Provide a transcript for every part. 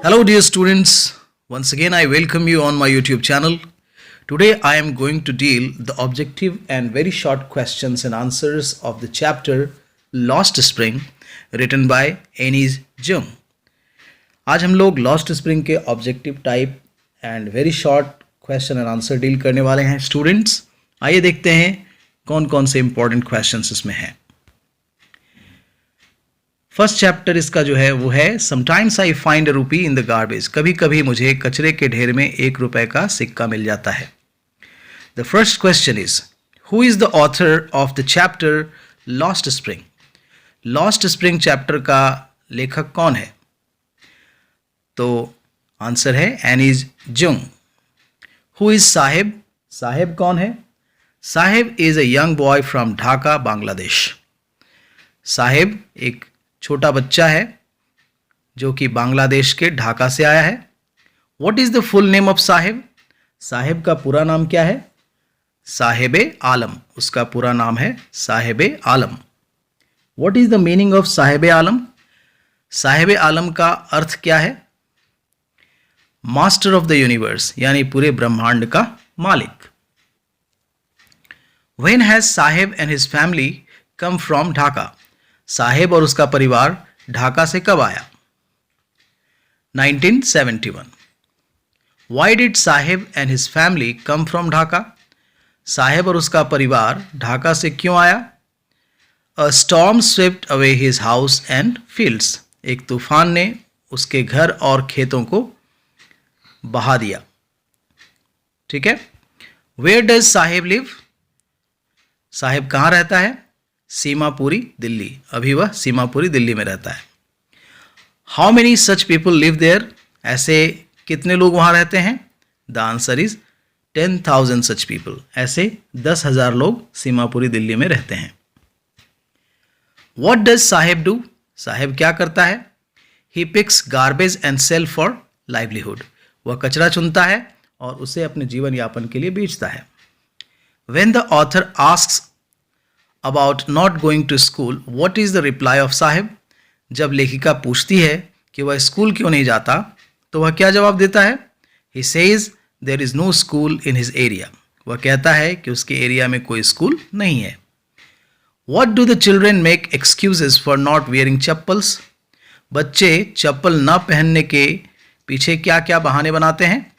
Hello, dear students. Once again, I welcome you on my YouTube channel. Today, I am going to deal the objective and very short questions and answers of the chapter Lost Spring, written by Enis Jung. आज हम लोग lost spring के objective type and very short question and answer deal करने वाले हैं students. आइए देखते हैं कौन कौन से इंपॉर्टेंट क्वेश्चंस इसमें हैं. फर्स्ट चैप्टर इसका जो है वो है समटाइम्स आई फाइंड अ रूपी इन द गार्बेज. कभी कभी मुझे कचरे के ढेर में 1 रुपए का सिक्का मिल जाता है. The first question is who is the author of the chapter lost spring. Lost spring chapter का लेखक कौन है? तो आंसर है Annie's Jung. Who is Sahib. Sahib कौन है? Sahib is a young boy from Dhaka, Bangladesh. Sahib एक छोटा बच्चा है जो कि बांग्लादेश के ढाका से आया है. What is the full name of Sahib. Sahib का पूरा नाम क्या है? साहिब आलम. उसका पूरा नाम है Sahib Alam. What is the meaning of Sahib Alam. Sahib Alam का अर्थ क्या है? मास्टर ऑफ द यूनिवर्स, यानी पूरे ब्रह्मांड का मालिक. When has Sahib and his family come from Dhaka. Sahib और उसका परिवार ढाका से कब आया? 1971. Why did Sahib and his family come from Dhaka. Sahib और उसका परिवार ढाका से क्यों आया? अ storm swept away his house and fields. एक तूफान ने उसके घर और खेतों को बहा दिया. ठीक है. Where does Saheb live. Saheb कहाँ रहता है? सीमापुरी, दिल्ली. अभी वह सीमापुरी, दिल्ली में रहता है. How many such people live there. ऐसे कितने लोग वहाँ रहते हैं? The answer is 10,000 such people. ऐसे 10,000 लोग सीमापुरी, दिल्ली में रहते हैं. What does Saheb do. Saheb क्या करता है? He picks garbage and sell for livelihood. वह कचरा चुनता है और उसे अपने जीवन यापन के लिए बेचता है. When the author asks about not going to school, what is the reply of Saheb. जब लेखिका पूछती है कि वह स्कूल क्यों नहीं जाता, तो वह क्या जवाब देता है? He says there is no school in his area. वह कहता है कि उसके एरिया में कोई स्कूल नहीं है. What do the children make excuses for not wearing chappals. बच्चे चप्पल न पहनने के पीछे क्या क्या बहाने बनाते हैं?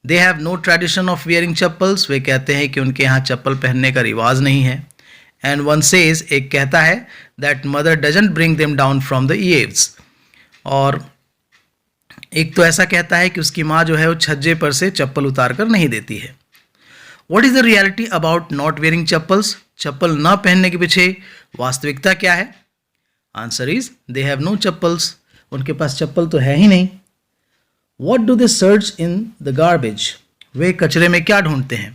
They have no tradition of wearing chappals. वे कहते हैं कि उनके यहाँ चप्पल पहनने का रिवाज नहीं है. एंड वन सेज, एक कहता है, that mother doesn't bring them down from the eaves. और एक तो ऐसा कहता है कि उसकी माँ जो है वो छज्जे पर से चप्पल उतार कर नहीं देती है. What is the reality about not wearing chappals. चप्पल न पहनने के पीछे वास्तविकता क्या है? Answer is they have no chappals. उनके पास चप्पल तो है ही नहीं. What do they search in the garbage? वे कचरे में क्या ढूंढते हैं?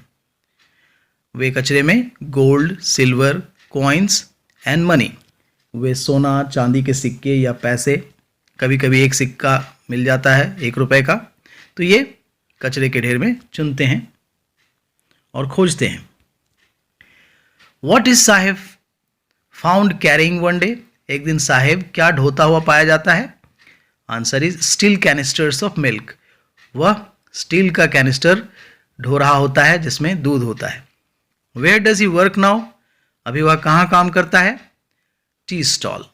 वे कचरे में gold, silver, coins and money. वे सोना, चांदी के सिक्के या पैसे, कभी कभी एक सिक्का मिल जाता है 1 रुपए का, तो ये कचरे के ढेर में चुनते हैं और खोजते हैं. What is Sahib found carrying one day? एक दिन साहिब क्या ढोता हुआ पाया जाता है? Answer is steel canisters of milk. वह स्टील का कैनिस्टर ढो रहा होता है जिसमें दूध होता है. Where does he work now. अभी वह कहाँ काम करता है? Tea stall.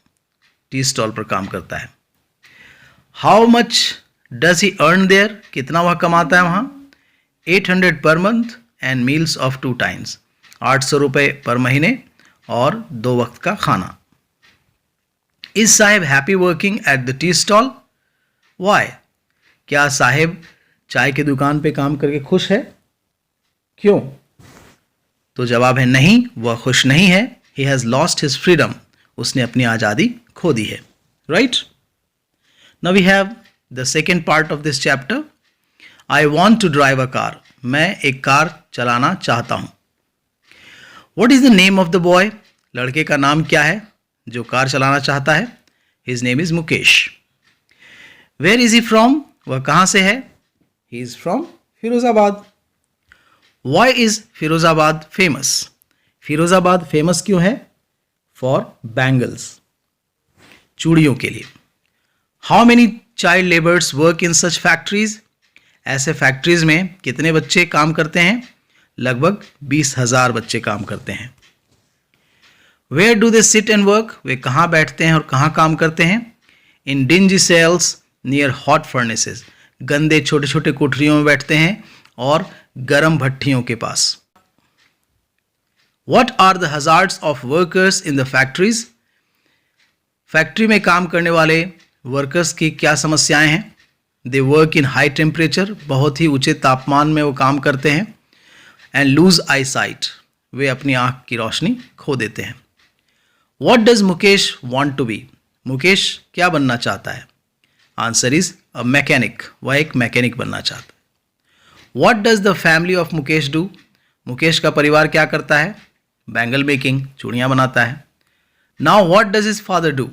टी स्टॉल पर काम करता है. How much does he earn there. कितना वह कमाता है वहाँ? 800 per month and meals of 2 times. 800 रुपये पर महीने और 2 वक्त का खाना. Is Saheb happy working at the tea stall. Why. क्या साहिब चाय की दुकान पे काम करके खुश है? क्यों? तो जवाब है नहीं, वह खुश नहीं है. He has lost his freedom. उसने अपनी आज़ादी खो दी है. Right. Now we have the second part of this chapter. I want to drive a car. मैं एक कार चलाना चाहता हूँ. What is the name of the boy. लड़के का नाम क्या है जो कार चलाना चाहता है? His name is Mukesh. Where is he from. वह कहाँ से है? He is from Firozabad. Why is Firozabad famous. Firozabad famous क्यों है? फॉर बैंगल्स, चूड़ियों के लिए. How many child labours work in such factories? ऐसे फैक्ट्रीज में कितने बच्चे काम करते हैं? लगभग 20,000 बच्चे काम करते हैं। Where do they sit and work? वे कहाँ बैठते हैं और कहाँ काम करते हैं? In dingy cells near hot furnaces, गंदे छोटे छोटे कोठरियों में बैठते हैं और गर्म भट्ठियों के पास। What are the hazards of workers in the factories? Factory में काम करने वाले वर्कर्स की क्या समस्याएं हैं? They work in high temperature, बहुत ही ऊंचे तापमान में वो काम करते हैं। एंड लूज आई साइट, वे अपनी आंख की रोशनी खो देते हैं। What does Mukesh want to be? Mukesh क्या बनना चाहता है? आंसर इज अ मैकेनिक, वह एक मैकेनिक बनना चाहता है। What does the family of Mukesh do? Mukesh का परिवार क्या करता है? बैंगल मेकिंग, चूड़ियाँ बनाता है। Now what does his father do?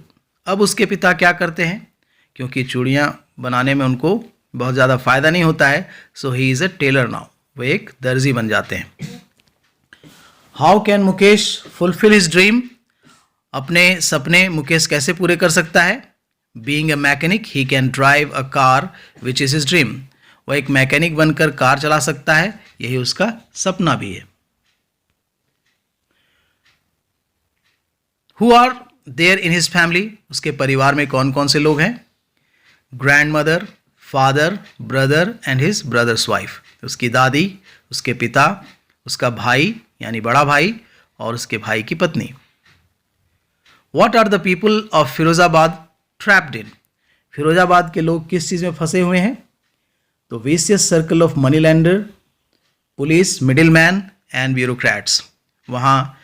अब उसके पिता क्या करते हैं? क्योंकि चूड़ियाँ बनाने में उनको बहुत ज़्यादा फ़ायदा नहीं होता है, so he is a tailor now, वे एक दर्जी बन जाते हैं। How can Mukesh fulfil his dream? अपने सपने मुकेश कैसे पूरे कर सकता है? Being a mechanic he can drive a car which is his dream, वह एक मैकेनिक बनकर कार चला सकता है, यही उसका सपना भी है। Who are there in his family? उसके परिवार में कौन कौन से लोग हैं? Grandmother, father, brother and his brother's wife, उसकी दादी, उसके पिता, उसका भाई यानी बड़ा भाई और उसके भाई की पत्नी। What are the people of Firozabad trapped in? Firozabad के लोग किस चीज़ में फंसे हुए हैं? तो vicious circle of money lender, police, middle man and bureaucrats, वहाँ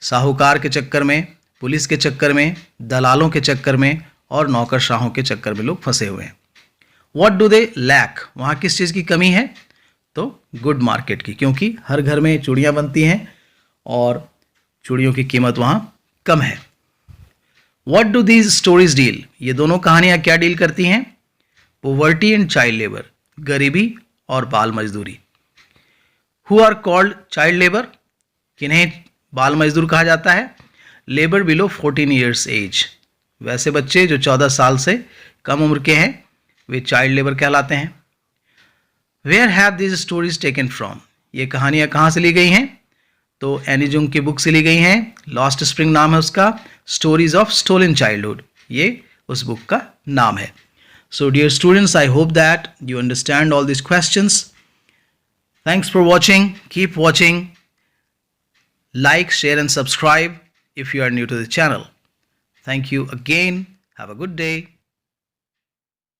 साहूकार के चक्कर में, पुलिस के चक्कर में, दलालों के चक्कर में और नौकरशाहों के चक्कर में लोग फंसे हुए हैं। What do they lack? वहाँ किस चीज़ की कमी है? तो गुड मार्केट की, क्योंकि हर घर में चूड़ियाँ बनती हैं और चूड़ियों की कीमत वहाँ कम है। What do these stories deal? ये दोनों कहानियाँ क्या डील करती हैं? पोवर्टी एंड चाइल्ड लेबर, गरीबी और बाल मजदूरी। Who are called child labour? किन्हें बाल मजदूर कहा जाता है? लेबर बिलो 14 ईयर्स एज, वैसे बच्चे जो 14 साल से कम उम्र के हैं वे चाइल्ड लेबर कहलाते हैं। Where have this stories taken from? ये कहानियाँ कहाँ से ली गई हैं? तो एनी जुंग की बुक से ली गई हैं। लॉस्ट स्प्रिंग नाम है उसका, स्टोरीज ऑफ स्टोलन चाइल्डहुड, ये उस बुक का नाम है। So dear students, I hope that you understand all this questions. Thanks for watching, keep watching. Like, share and subscribe if you are new to the channel. Thank you again. Have a good day.